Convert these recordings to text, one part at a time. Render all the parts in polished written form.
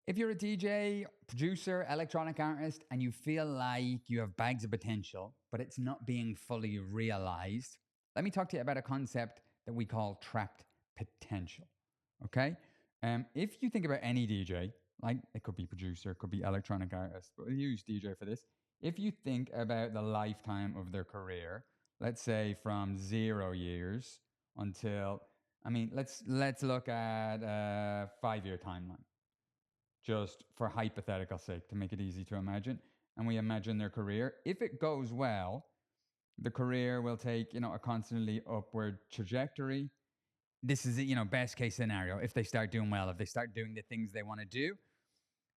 If you're a DJ, producer, electronic artist, and you feel like you have bags of potential, but it's not being fully realized, let me talk to you about a concept that we call trapped potential. Okay? If you think about any DJ, like it could be producer, it could be electronic artist, but we'll use DJ for this. If you think about the lifetime of their career, let's say from 0 years until, let's look at a 5 year timeline, just for hypothetical sake, to make it easy to imagine. And we imagine their career. If it goes well, the career will take, a constantly upward trajectory. This is, best case scenario. If they start doing well, if they start doing the things they want to do,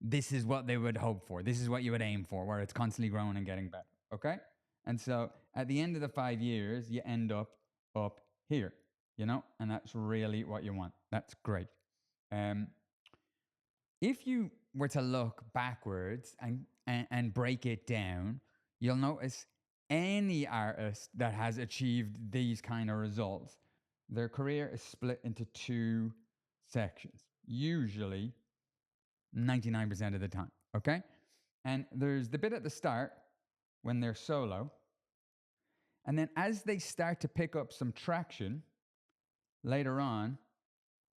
this is what they would hope for. This is what you would aim for, where it's constantly growing and getting better. Okay? And so at the end of the 5 years, you end up here, and that's really what you want. That's great. If you were to look backwards and break it down, you'll notice any artist that has achieved these kind of results, their career is split into two sections, usually 99% of the time, okay? And there's the bit at the start when they're solo, and then as they start to pick up some traction, later on,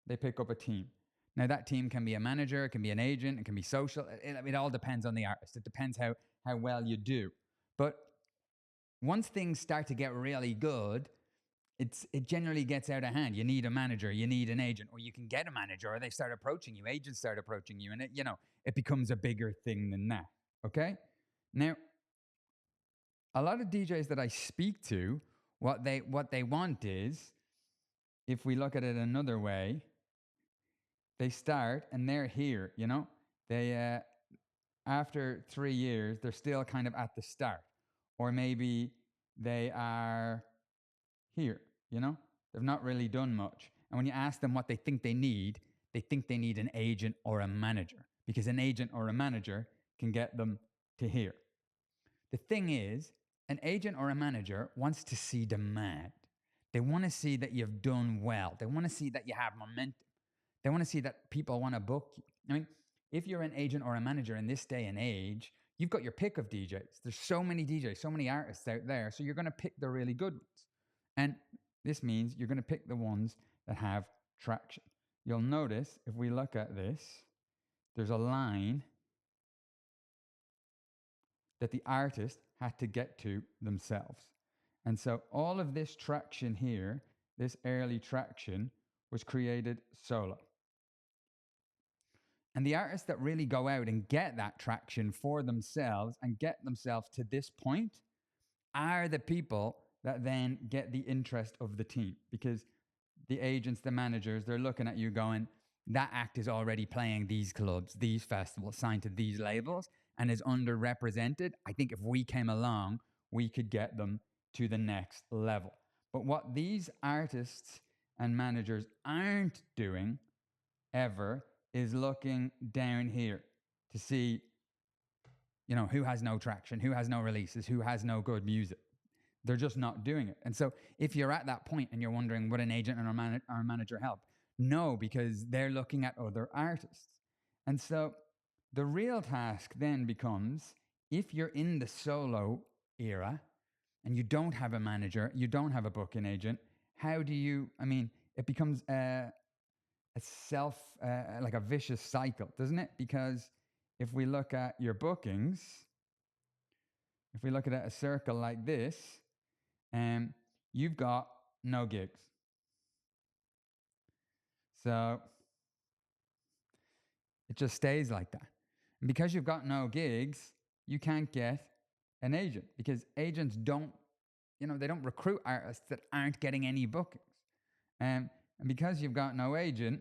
they pick up a team. Now, that team can be a manager, it can be an agent, it can be social. It all depends on the artist. It depends how well you do. But once things start to get really good, it generally gets out of hand. You need a manager, you need an agent, or you can get a manager, or they start approaching you, agents start approaching you, and it becomes a bigger thing than that, okay? Now, a lot of DJs that I speak to, what they want is, if we look at it another way, they start and they're here, They, after 3 years, they're still kind of at the start. Or maybe they are here, They've not really done much. And when you ask them what they think they need an agent or a manager, because an agent or a manager can get them to here. The thing is, an agent or a manager wants to see demand. They want to see that you've done well. They want to see that you have momentum. They want to see that people want to book you. If you're an agent or a manager in this day and age, you've got your pick of DJs. There's so many DJs, so many artists out there. So you're going to pick the really good ones. And this means you're going to pick the ones that have traction. You'll notice, if we look at this, there's a line that the artist had to get to themselves. And so all of this traction here, this early traction, was created solo. And the artists that really go out and get that traction for themselves and get themselves to this point are the people that then get the interest of the team. Because the agents, the managers, they're looking at you going, that act is already playing these clubs, these festivals, signed to these labels, and is underrepresented. I think if we came along, we could get them to the next level. But what these artists and managers aren't doing ever is looking down here to see, who has no traction, who has no releases, who has no good music. They're just not doing it. And so if you're at that point and you're wondering, would an agent or a manager help? No, because they're looking at other artists. And so the real task then becomes, if you're in the solo era and you don't have a manager, you don't have a booking agent, how do you, it becomes like a vicious cycle, doesn't it? Because if we look at your bookings, if we look at a circle like this, you've got no gigs. So it just stays like that. And because you've got no gigs, you can't get an agent, because agents don't, they don't recruit artists that aren't getting any bookings. And because you've got no agent,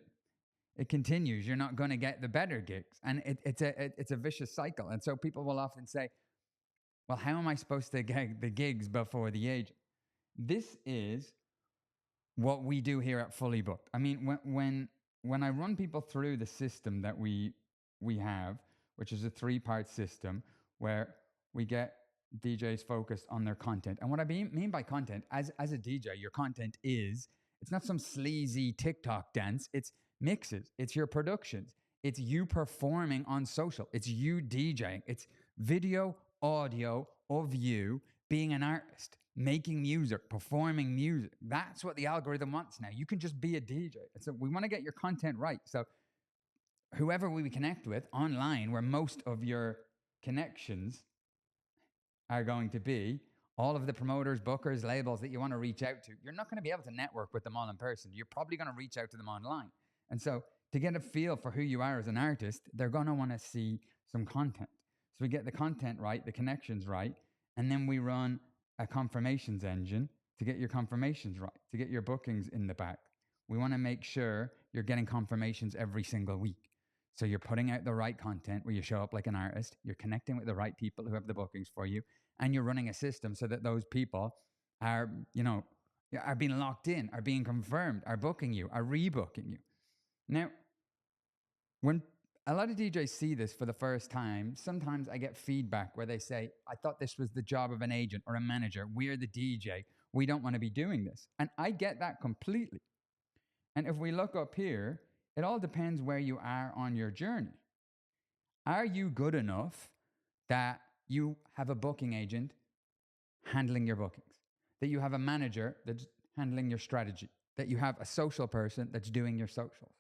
it continues. You're not going to get the better gigs. And it's a vicious cycle. And so people will often say, well, how am I supposed to get the gigs before the agent? This is what we do here at Fully Booked. When I run people through the system that we have, which is a 3-part system where we get DJs focused on their content. And what I mean by content, as a DJ, your content it's not some sleazy TikTok dance. It's mixes. It's your productions. It's you performing on social. It's you DJing. It's video, audio of you being an artist, making music, performing music. That's what the algorithm wants now. You can just be a DJ. So we want to get your content right. So whoever we connect with online, where most of your connections are going to be, all of the promoters, bookers, labels that you want to reach out to, you're not going to be able to network with them all in person. You're probably going to reach out to them online. And so to get a feel for who you are as an artist, they're going to want to see some content. So we get the content right, the connections right, and then we run a confirmations engine to get your confirmations right, to get your bookings in the back. We want to make sure you're getting confirmations every single week. So you're putting out the right content where you show up like an artist, you're connecting with the right people who have the bookings for you, and you're running a system so that those people are, are being locked in, are being confirmed, are booking you, are rebooking you. Now, when a lot of DJs see this for the first time, sometimes I get feedback where they say, I thought this was the job of an agent or a manager. We're the DJ. We don't want to be doing this. And I get that completely. And if we look up here, it all depends where you are on your journey. Are you good enough that you have a booking agent handling your bookings, that you have a manager that's handling your strategy, that you have a social person that's doing your socials?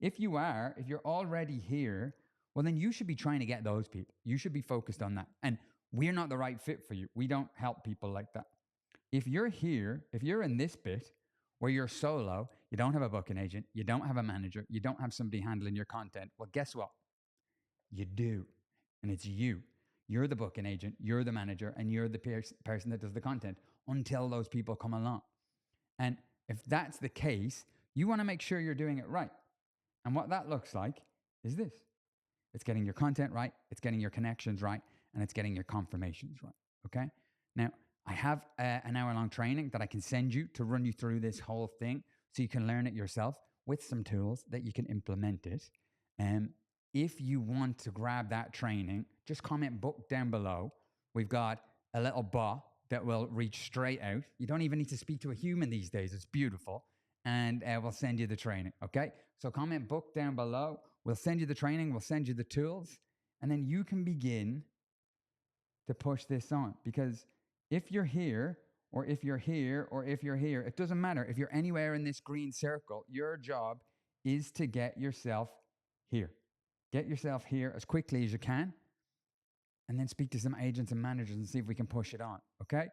If you're already here, well, then you should be trying to get those people. You should be focused on that. And we're not the right fit for you. We don't help people like that. If you're here, if you're in this bit where you're solo, you don't have a booking agent, you don't have a manager, you don't have somebody handling your content, well, guess what? You do. And it's you. You're the booking agent, you're the manager, and you're the person that does the content until those people come along. And if that's the case, you want to make sure you're doing it right. And what that looks like is this. It's getting your content right, it's getting your connections right, and it's getting your confirmations right. Okay? Now, I have an hour-long training that I can send you to run you through this whole thing so you can learn it yourself with some tools that you can implement it. If you want to grab that training, just comment book down below. We've got a little bot that will reach straight out. You don't even need to speak to a human these days. It's beautiful. And we'll send you the training, okay? So comment book down below. We'll send you the training. We'll send you the tools. And then you can begin to push this on. Because if you're here, or if you're here, or if you're here, it doesn't matter. If you're anywhere in this green circle, your job is to get yourself here. Get yourself here as quickly as you can, and then speak to some agents and managers and see if we can push it on, okay?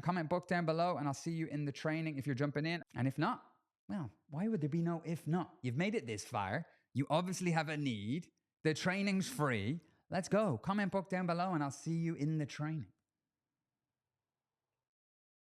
Comment book down below, and I'll see you in the training if you're jumping in. And if not, well, why would there be no if not? You've made it this far. You obviously have a need. The training's free. Let's go. Comment book down below, and I'll see you in the training.